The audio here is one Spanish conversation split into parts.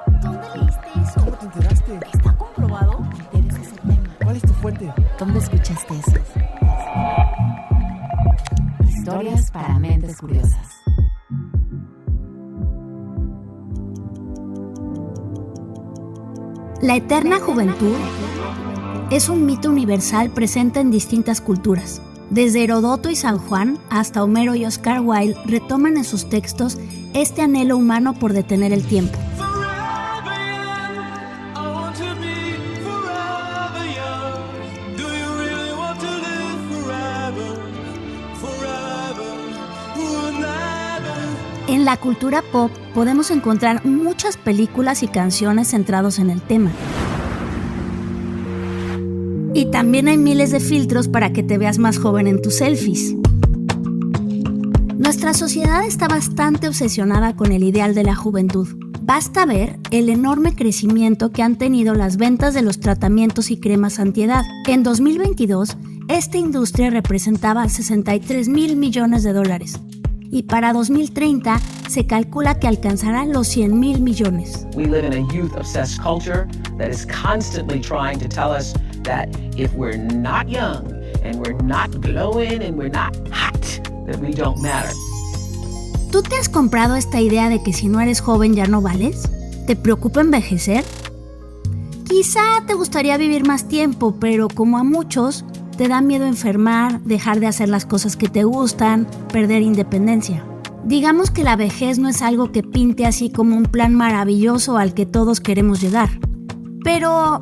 ¿Dónde leíste eso? ¿Cómo te enteraste? ¿Está comprobado? Debe ser ese tema. ¿Cuál es tu fuente? ¿Dónde escuchaste eso? Historias para mentes curiosas. La eterna juventud es un mito universal presente en distintas culturas. Desde Heródoto y San Juan hasta Homero y Oscar Wilde retoman en sus textos este anhelo humano por detener el tiempo. En la cultura pop podemos encontrar muchas películas y canciones centrados en el tema. Y también hay miles de filtros para que te veas más joven en tus selfies. Nuestra sociedad está bastante obsesionada con el ideal de la juventud. Basta ver el enorme crecimiento que han tenido las ventas de los tratamientos y cremas antiedad. En 2022, esta industria representaba 63,000 millones de dólares. Y para 2030 se calcula que alcanzará los 100,000 millones. We live in a youth-obsessed culture that is constantly trying to tell us that if we're not young and we're not glowing and we're not hot, that we don't matter. ¿Tú te has comprado esta idea de que si no eres joven ya no vales? ¿Te preocupa envejecer? Quizá te gustaría vivir más tiempo, pero como a muchos, te da miedo enfermar, dejar de hacer las cosas que te gustan, perder independencia. Digamos que la vejez no es algo que pinte así como un plan maravilloso al que todos queremos llegar. Pero,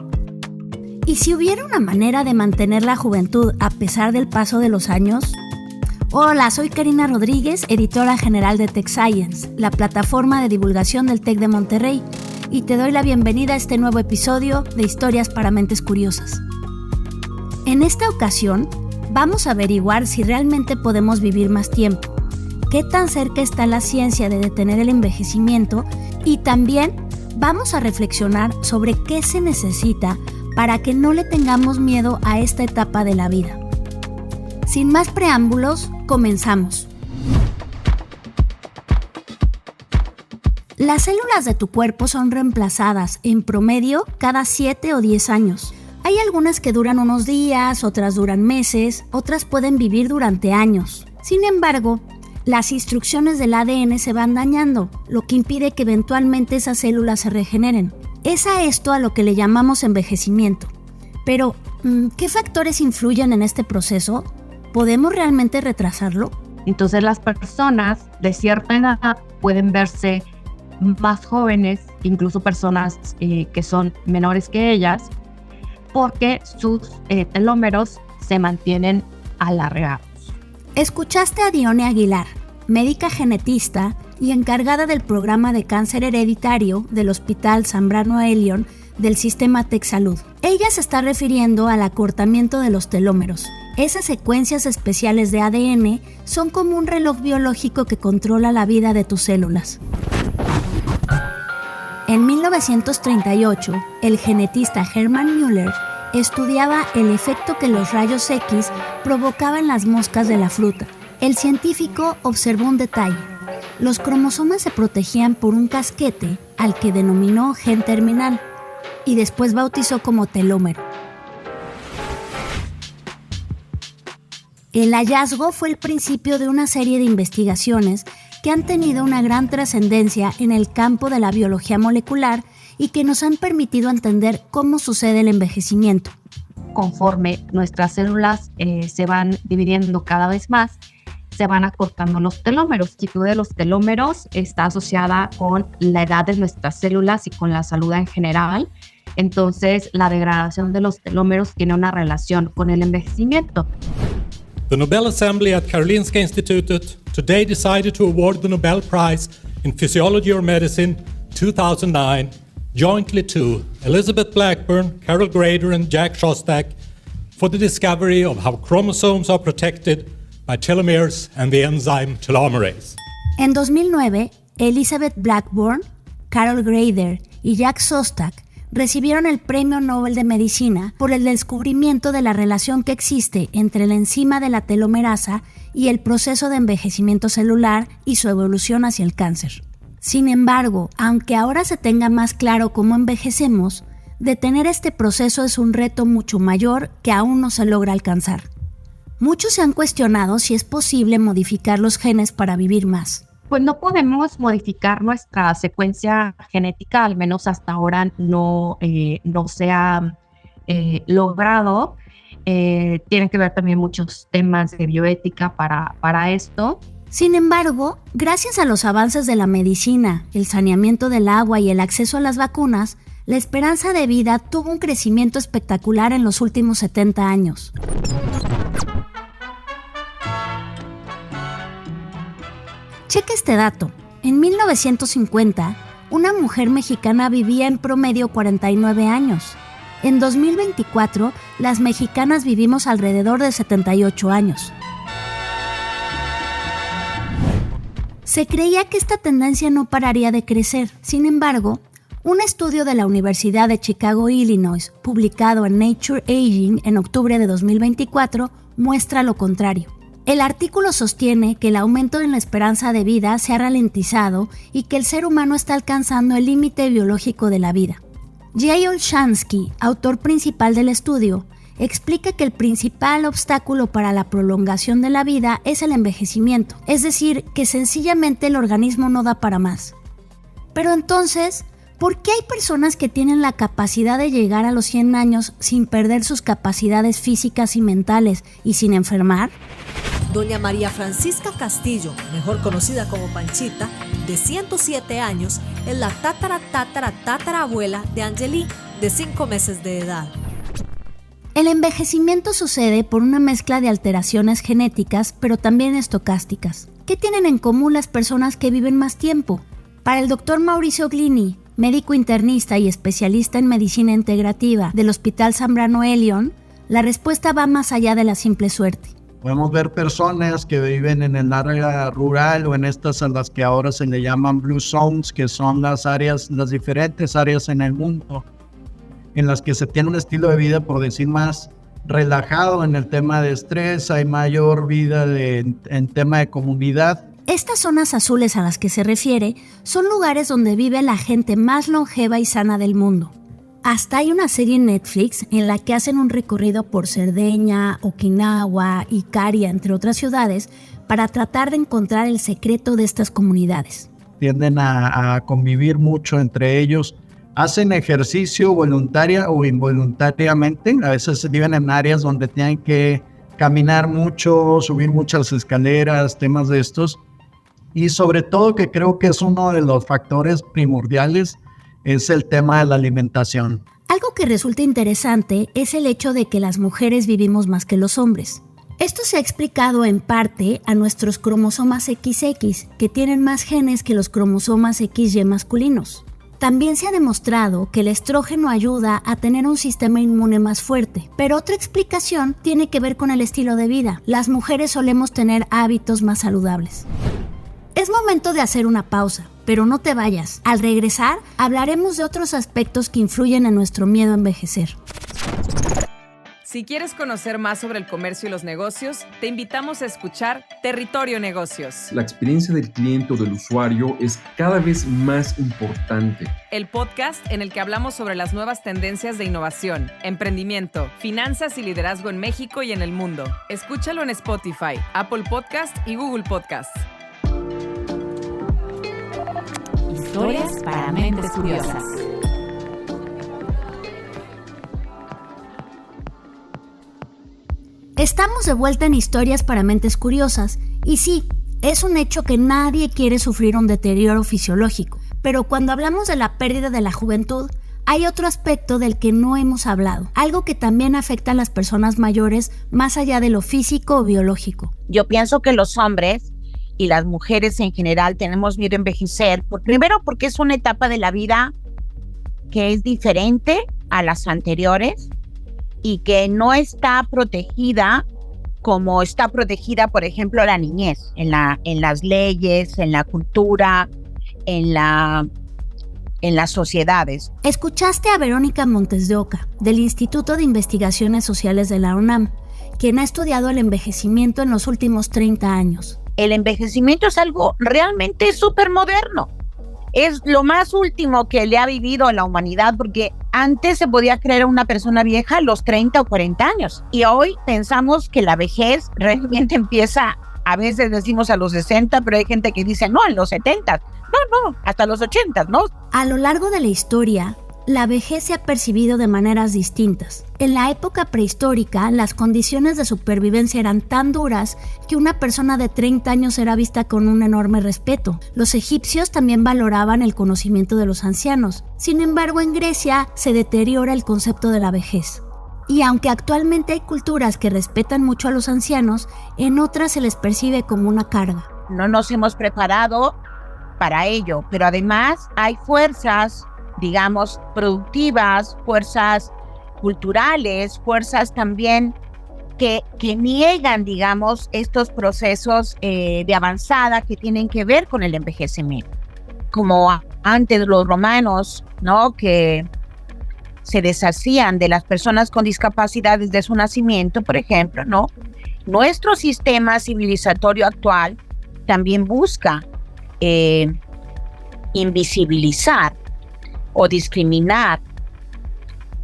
¿y si hubiera una manera de mantener la juventud a pesar del paso de los años? Hola, soy Karina Rodríguez, editora general de Tech Science, la plataforma de divulgación del TEC de Monterrey, y te doy la bienvenida a este nuevo episodio de Historias para Mentes Curiosas. En esta ocasión, vamos a averiguar si realmente podemos vivir más tiempo, qué tan cerca está la ciencia de detener el envejecimiento y también vamos a reflexionar sobre qué se necesita para que no le tengamos miedo a esta etapa de la vida. Sin más preámbulos, comenzamos. Las células de tu cuerpo son reemplazadas en promedio cada 7 o 10 años. Hay algunas que duran unos días, otras duran meses, otras pueden vivir durante años. Sin embargo, las instrucciones del ADN se van dañando, lo que impide que eventualmente esas células se regeneren. Es a esto a lo que le llamamos envejecimiento. Pero, ¿qué factores influyen en este proceso? ¿Podemos realmente retrasarlo? Entonces las personas de cierta edad pueden verse más jóvenes, incluso personas que son menores que ellas, porque sus telómeros se mantienen alargados. Escuchaste a Dione Aguilar, médica genetista y encargada del programa de cáncer hereditario del Hospital Zambrano Elion del sistema TechSalud. Ella se está refiriendo al acortamiento de los telómeros. Esas secuencias especiales de ADN son como un reloj biológico que controla la vida de tus células. En 1938, el genetista Hermann Müller estudiaba el efecto que los rayos X provocaban en las moscas de la fruta. El científico observó un detalle. Los cromosomas se protegían por un casquete al que denominó gen terminal y después bautizó como telómero. El hallazgo fue el principio de una serie de investigaciones que han tenido una gran trascendencia en el campo de la biología molecular y que nos han permitido entender cómo sucede el envejecimiento. Conforme nuestras células se van dividiendo cada vez más, se van acortando los telómeros. La longitud de los telómeros está asociada con la edad de nuestras células y con la salud en general. Entonces, la degradación de los telómeros tiene una relación con el envejecimiento. The Nobel Assembly at Karolinska Institutet today decided to award the Nobel Prize in Physiology or Medicine 2009 jointly to Elizabeth Blackburn, Carol Grader and Jack Szostak for the discovery of how chromosomes are protected by telomeres and the enzyme telomerase. En 2009, Elizabeth Blackburn, Carol Grader y Jack Szostak recibieron el Premio Nobel de Medicina por el descubrimiento de la relación que existe entre la enzima de la telomerasa y el proceso de envejecimiento celular y su evolución hacia el cáncer. Sin embargo, aunque ahora se tenga más claro cómo envejecemos, detener este proceso es un reto mucho mayor que aún no se logra alcanzar. Muchos se han cuestionado si es posible modificar los genes para vivir más. Pues no podemos modificar nuestra secuencia genética, al menos hasta ahora no se ha logrado. Tienen que ver también muchos temas de bioética para esto. Sin embargo, gracias a los avances de la medicina, el saneamiento del agua y el acceso a las vacunas, la esperanza de vida tuvo un crecimiento espectacular en los últimos 70 años. Checa este dato. En 1950, una mujer mexicana vivía en promedio 49 años. En 2024, las mexicanas vivimos alrededor de 78 años. Se creía que esta tendencia no pararía de crecer. Sin embargo, un estudio de la Universidad de Chicago, Illinois, publicado en Nature Aging en octubre de 2024, muestra lo contrario. El artículo sostiene que el aumento en la esperanza de vida se ha ralentizado y que el ser humano está alcanzando el límite biológico de la vida. Jay Olshansky, autor principal del estudio, explica que el principal obstáculo para la prolongación de la vida es el envejecimiento, es decir, que sencillamente el organismo no da para más. Pero entonces, ¿por qué hay personas que tienen la capacidad de llegar a los 100 años sin perder sus capacidades físicas y mentales y sin enfermar? Doña María Francisca Castillo, mejor conocida como Panchita, de 107 años, es la tatarabuela de Angeli, de 5 meses de edad. El envejecimiento sucede por una mezcla de alteraciones genéticas, pero también estocásticas. ¿Qué tienen en común las personas que viven más tiempo? Para el doctor Mauricio Glini, médico internista y especialista en medicina integrativa del Hospital Zambrano Elion, la respuesta va más allá de la simple suerte. Podemos ver personas que viven en el área rural o en estas a las que ahora se le llaman blue zones, que son las diferentes áreas en el mundo en las que se tiene un estilo de vida, por decir, más relajado en el tema de estrés, hay mayor vida en tema de comunidad. Estas zonas azules a las que se refiere son lugares donde vive la gente más longeva y sana del mundo. Hasta hay una serie en Netflix en la que hacen un recorrido por Cerdeña, Okinawa, Ikaria, entre otras ciudades, para tratar de encontrar el secreto de estas comunidades. Tienden a convivir mucho entre ellos, hacen ejercicio voluntaria o involuntariamente, a veces viven en áreas donde tienen que caminar mucho, subir muchas escaleras, temas de estos, y sobre todo que creo que es uno de los factores primordiales, es el tema de la alimentación. Algo que resulta interesante es el hecho de que las mujeres vivimos más que los hombres. Esto se ha explicado en parte a nuestros cromosomas XX, que tienen más genes que los cromosomas XY masculinos. También se ha demostrado que el estrógeno ayuda a tener un sistema inmune más fuerte, pero otra explicación tiene que ver con el estilo de vida. Las mujeres solemos tener hábitos más saludables. Es momento de hacer una pausa, pero no te vayas. Al regresar, hablaremos de otros aspectos que influyen en nuestro miedo a envejecer. Si quieres conocer más sobre el comercio y los negocios, te invitamos a escuchar Territorio Negocios. La experiencia del cliente o del usuario es cada vez más importante. El podcast en el que hablamos sobre las nuevas tendencias de innovación, emprendimiento, finanzas y liderazgo en México y en el mundo. Escúchalo en Spotify, Apple Podcast y Google Podcast. Historias para mentes curiosas. Estamos de vuelta en Historias para Mentes Curiosas, y sí, es un hecho que nadie quiere sufrir un deterioro fisiológico, pero cuando hablamos de la pérdida de la juventud, hay otro aspecto del que no hemos hablado, algo que también afecta a las personas mayores más allá de lo físico o biológico. Yo pienso que los hombres y las mujeres en general tenemos miedo a envejecer, primero porque es una etapa de la vida que es diferente a las anteriores, y que no está protegida como está protegida, por ejemplo, la niñez, en las leyes, en la cultura, en las sociedades. Escuchaste a Verónica Montes de Oca, del Instituto de Investigaciones Sociales de la UNAM, quien ha estudiado el envejecimiento en los últimos 30 años. El envejecimiento es algo realmente súper moderno. es lo más último que le ha vivido la humanidad, porque antes se podía creer a una persona vieja a los 30 o 40 años. Y hoy pensamos que la vejez realmente empieza, a veces decimos a los 60, pero hay gente que dice, no, en los 70. No, hasta los 80, ¿no? A lo largo de la historia, la vejez se ha percibido de maneras distintas. En la época prehistórica, las condiciones de supervivencia eran tan duras que una persona de 30 años era vista con un enorme respeto. Los egipcios también valoraban el conocimiento de los ancianos. Sin embargo, en Grecia se deteriora el concepto de la vejez. Y aunque actualmente hay culturas que respetan mucho a los ancianos, en otras se les percibe como una carga. No nos hemos preparado para ello, pero además hay fuerzas, digamos, productivas, fuerzas culturales, fuerzas también que niegan, digamos, estos procesos de avanzada que tienen que ver con el envejecimiento. Como antes los romanos, ¿no?, que se deshacían de las personas con discapacidad desde su nacimiento, por ejemplo, ¿no? Nuestro sistema civilizatorio actual también busca invisibilizar o discriminar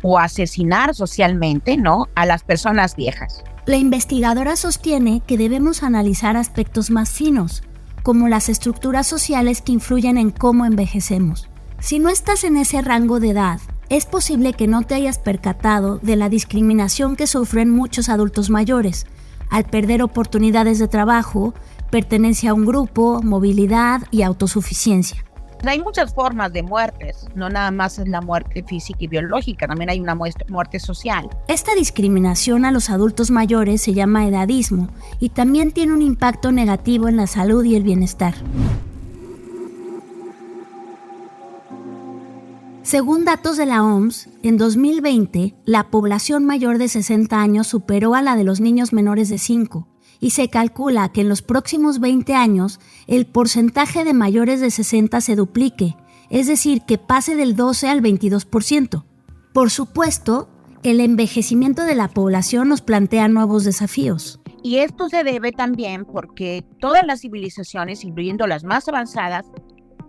o asesinar socialmente, ¿no?, a las personas viejas. La investigadora sostiene que debemos analizar aspectos más finos, como las estructuras sociales que influyen en cómo envejecemos. Si no estás en ese rango de edad, es posible que no te hayas percatado de la discriminación que sufren muchos adultos mayores, al perder oportunidades de trabajo, pertenencia a un grupo, movilidad y autosuficiencia. Hay muchas formas de muertes, no nada más es la muerte física y biológica, también hay una muerte social. Esta discriminación a los adultos mayores se llama edadismo y también tiene un impacto negativo en la salud y el bienestar. Según datos de la OMS, en 2020, la población mayor de 60 años superó a la de los niños menores de 5, y se calcula que en los próximos 20 años el porcentaje de mayores de 60 se duplique, es decir, que pase del 12 al 22%. Por supuesto, el envejecimiento de la población nos plantea nuevos desafíos. Y esto se debe también porque todas las civilizaciones, incluyendo las más avanzadas,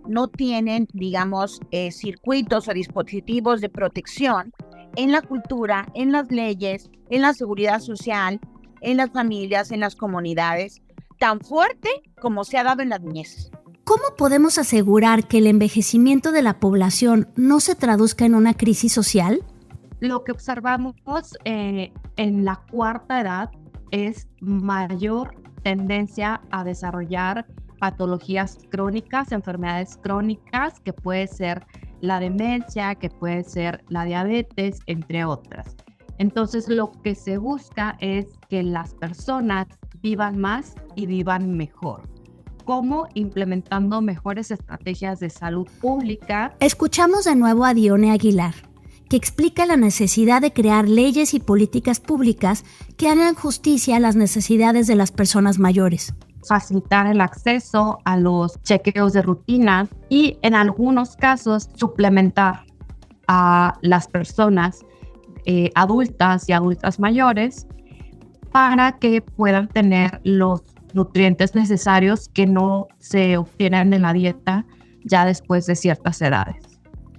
no tienen, digamos, circuitos o dispositivos de protección en la cultura, en las leyes, en la seguridad social, en las familias, en las comunidades, tan fuerte como se ha dado en las niñez. ¿Cómo podemos asegurar que el envejecimiento de la población no se traduzca en una crisis social? Lo que observamos en la cuarta edad es mayor tendencia a desarrollar patologías crónicas, enfermedades crónicas, que puede ser la demencia, que puede ser la diabetes, entre otras. Entonces, lo que se busca es que las personas vivan más y vivan mejor. ¿Cómo? Implementando mejores estrategias de salud pública. Escuchamos de nuevo a Dione Aguilar, que explica la necesidad de crear leyes y políticas públicas que hagan justicia a las necesidades de las personas mayores. Facilitar el acceso a los chequeos de rutina y, en algunos casos, suplementar a las personas adultas y adultas mayores para que puedan tener los nutrientes necesarios que no se obtienen en la dieta ya después de ciertas edades.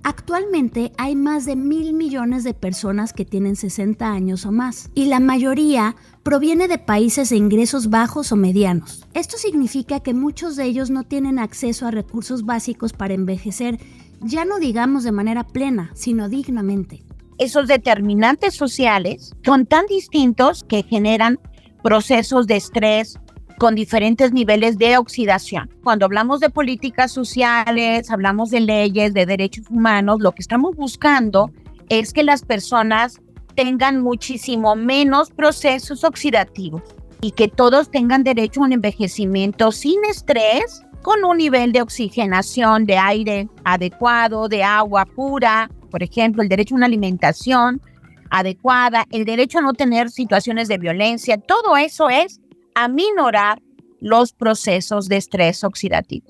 Actualmente hay más de 1,000 millones de personas que tienen 60 años o más, y la mayoría proviene de países de ingresos bajos o medianos. Esto significa que muchos de ellos no tienen acceso a recursos básicos para envejecer, ya no digamos de manera plena, sino dignamente. Esos determinantes sociales son tan distintos que generan procesos de estrés con diferentes niveles de oxidación. Cuando hablamos de políticas sociales, hablamos de leyes, de derechos humanos, lo que estamos buscando es que las personas tengan muchísimo menos procesos oxidativos y que todos tengan derecho a un envejecimiento sin estrés, con un nivel de oxigenación, de aire adecuado, de agua pura, por ejemplo, el derecho a una alimentación adecuada, el derecho a no tener situaciones de violencia. Todo eso es aminorar los procesos de estrés oxidativo.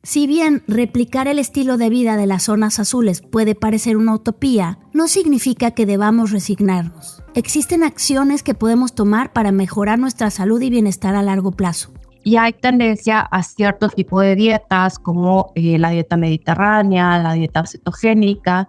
Si bien replicar el estilo de vida de las zonas azules puede parecer una utopía, no significa que debamos resignarnos. Existen acciones que podemos tomar para mejorar nuestra salud y bienestar a largo plazo. Y hay tendencia a cierto tipo de dietas como la dieta mediterránea, la dieta cetogénica,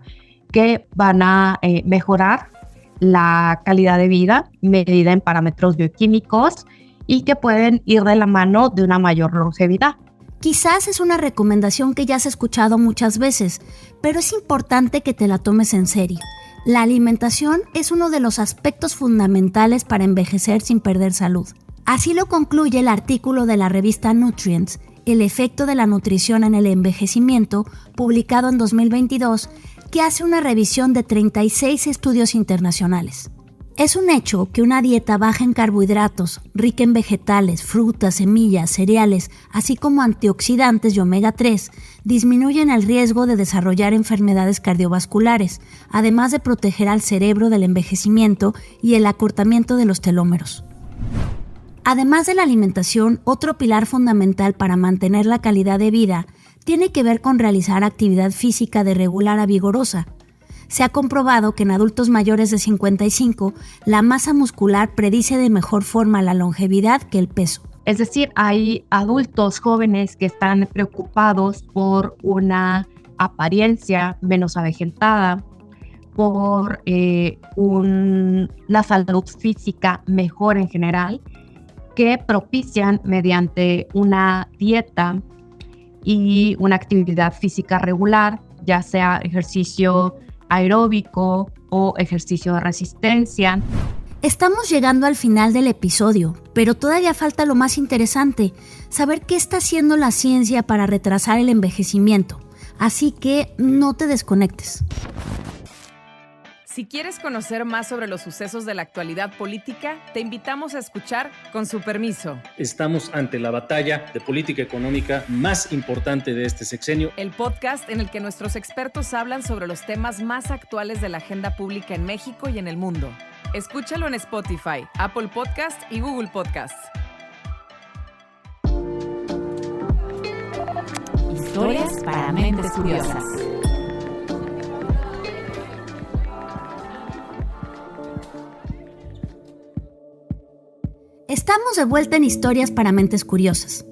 que van a mejorar la calidad de vida medida en parámetros bioquímicos y que pueden ir de la mano de una mayor longevidad. Quizás es una recomendación que ya has escuchado muchas veces, pero es importante que te la tomes en serio. La alimentación es uno de los aspectos fundamentales para envejecer sin perder salud. Así lo concluye el artículo de la revista Nutrients, el efecto de la nutrición en el envejecimiento, publicado en 2022, que hace una revisión de 36 estudios internacionales. Es un hecho que una dieta baja en carbohidratos, rica en vegetales, frutas, semillas, cereales, así como antioxidantes y omega 3, disminuyen el riesgo de desarrollar enfermedades cardiovasculares, además de proteger al cerebro del envejecimiento y el acortamiento de los telómeros. Además de la alimentación, otro pilar fundamental para mantener la calidad de vida tiene que ver con realizar actividad física de regular a vigorosa. Se ha comprobado que en adultos mayores de 55, la masa muscular predice de mejor forma la longevidad que el peso. Es decir, hay adultos jóvenes que están preocupados por una apariencia menos avejentada, por una salud física mejor en general, que propician mediante una dieta y una actividad física regular, ya sea ejercicio aeróbico o ejercicio de resistencia. Estamos llegando al final del episodio, pero todavía falta lo más interesante, saber qué está haciendo la ciencia para retrasar el envejecimiento. Así que no te desconectes. Si quieres conocer más sobre los sucesos de la actualidad política, te invitamos a escuchar Con su permiso. Estamos ante la batalla de política económica más importante de este sexenio. El podcast en el que nuestros expertos hablan sobre los temas más actuales de la agenda pública en México y en el mundo. Escúchalo en Spotify, Apple Podcast y Google Podcasts. Historias para mentes curiosas. Estamos de vuelta en Historias para Mentes Curiosas.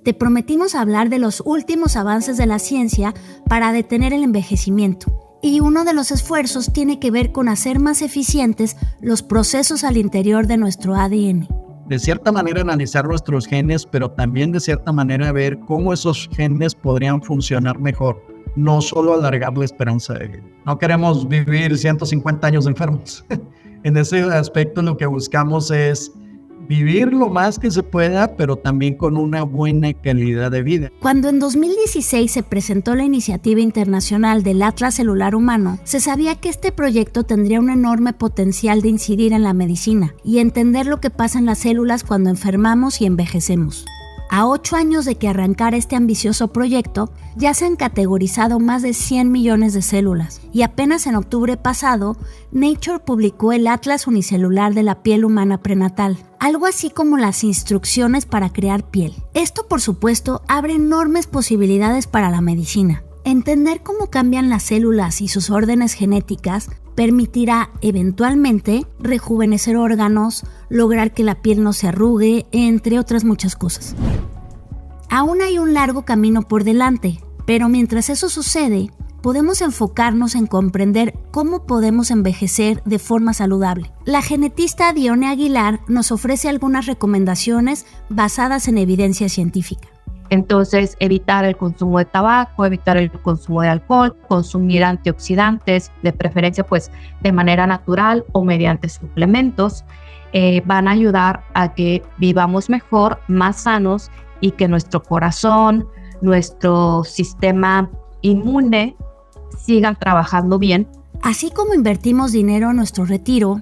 Te prometimos hablar de los últimos avances de la ciencia para detener el envejecimiento. Y uno de los esfuerzos tiene que ver con hacer más eficientes los procesos al interior de nuestro ADN. De cierta manera analizar nuestros genes, pero también de cierta manera ver cómo esos genes podrían funcionar mejor. No solo alargar la esperanza de vida. No queremos vivir 150 años enfermos. En ese aspecto lo que buscamos es vivir lo más que se pueda, pero también con una buena calidad de vida. Cuando en 2016 se presentó la iniciativa internacional del Atlas Celular Humano, se sabía que este proyecto tendría un enorme potencial de incidir en la medicina y entender lo que pasa en las células cuando enfermamos y envejecemos. A 8 años de que arrancara este ambicioso proyecto, ya se han categorizado más de 100 millones de células y apenas en octubre pasado, Nature publicó el Atlas Unicelular de la Piel Humana Prenatal, algo así como las instrucciones para crear piel. Esto, por supuesto, abre enormes posibilidades para la medicina. Entender cómo cambian las células y sus órdenes genéticas permitirá eventualmente rejuvenecer órganos, lograr que la piel no se arrugue, entre otras muchas cosas. Aún hay un largo camino por delante, pero mientras eso sucede, podemos enfocarnos en comprender cómo podemos envejecer de forma saludable. La genetista Dione Aguilar nos ofrece algunas recomendaciones basadas en evidencia científica. Entonces, evitar el consumo de tabaco, evitar el consumo de alcohol, consumir antioxidantes, de preferencia pues de manera natural o mediante suplementos, van a ayudar a que vivamos mejor, más sanos y que nuestro corazón, nuestro sistema inmune sigan trabajando bien. Así como invertimos dinero en nuestro retiro,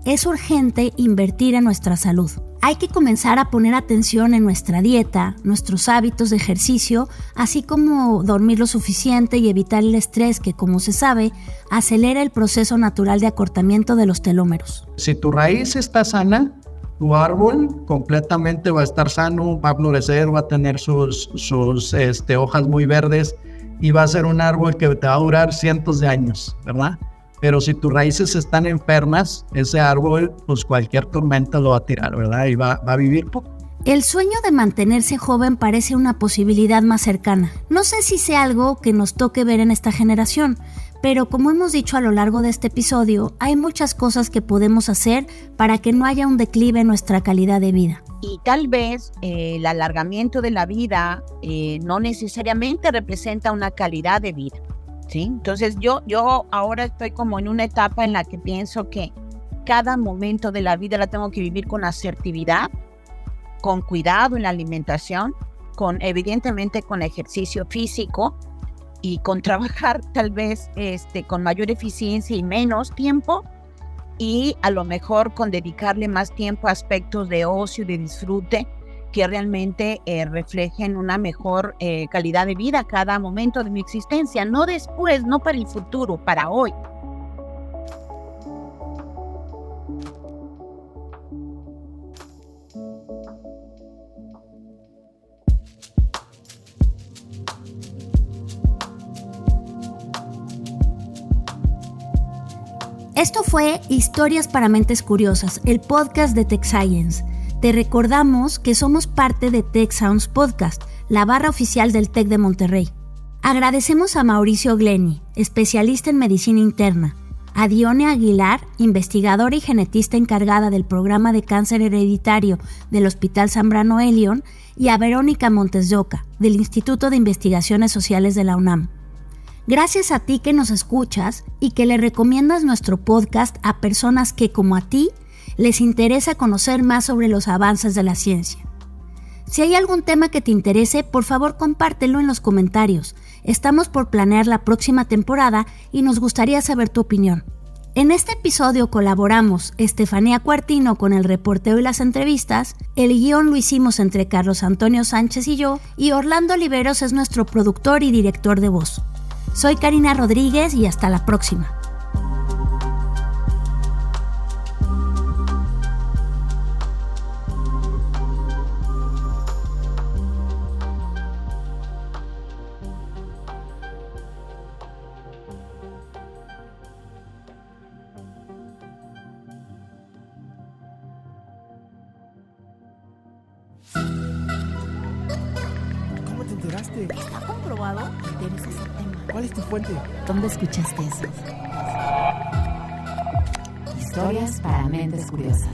es urgente invertir en nuestra salud. Hay que comenzar a poner atención en nuestra dieta, nuestros hábitos de ejercicio, así como dormir lo suficiente y evitar el estrés que, como se sabe, acelera el proceso natural de acortamiento de los telómeros. Si tu raíz está sana, tu árbol completamente va a estar sano, va a florecer, va a tener sus hojas muy verdes y va a ser un árbol que te va a durar cientos de años, ¿verdad? Pero si tus raíces están enfermas, ese árbol, pues cualquier tormenta lo va a tirar, ¿verdad? Y va a vivir poco. El sueño de mantenerse joven parece una posibilidad más cercana. No sé si sea algo que nos toque ver en esta generación, pero como hemos dicho a lo largo de este episodio, hay muchas cosas que podemos hacer para que no haya un declive en nuestra calidad de vida. Y tal vez el alargamiento de la vida no necesariamente representa una calidad de vida, ¿sí? Entonces yo ahora estoy como en una etapa en la que pienso que cada momento de la vida la tengo que vivir con asertividad, con cuidado en la alimentación, evidentemente con ejercicio físico y con trabajar tal vez con mayor eficiencia y menos tiempo, y a lo mejor con dedicarle más tiempo a aspectos de ocio y de disfrute que realmente reflejen una mejor calidad de vida cada momento de mi existencia, no después, no para el futuro, para hoy. Esto fue Historias para Mentes Curiosas, el podcast de Tech Science. Te recordamos que somos parte de Tech Sounds Podcast, la barra oficial del TEC de Monterrey. Agradecemos a Mauricio Glenny, especialista en medicina interna, a Dione Aguilar, investigadora y genetista encargada del programa de cáncer hereditario del Hospital Zambrano Elion, y a Verónica Montes de Oca, del Instituto de Investigaciones Sociales de la UNAM. Gracias a ti que nos escuchas y que le recomiendas nuestro podcast a personas que, como a ti, les interesa conocer más sobre los avances de la ciencia. Si hay algún tema que te interese, por favor compártelo en los comentarios. Estamos por planear la próxima temporada y nos gustaría saber tu opinión. En este episodio colaboramos Estefanía Cuartino con el reporteo y las entrevistas, el guión lo hicimos entre Carlos Antonio Sánchez y yo, y Orlando Oliveros es nuestro productor y director de voz. Soy Karina Rodríguez y hasta la próxima. ¿Cómo te enteraste? ¿Está comprobado? Tienes ese tema. ¿Cuál es tu fuente? ¿Dónde escuchaste eso? Historias para Mentes Curiosas.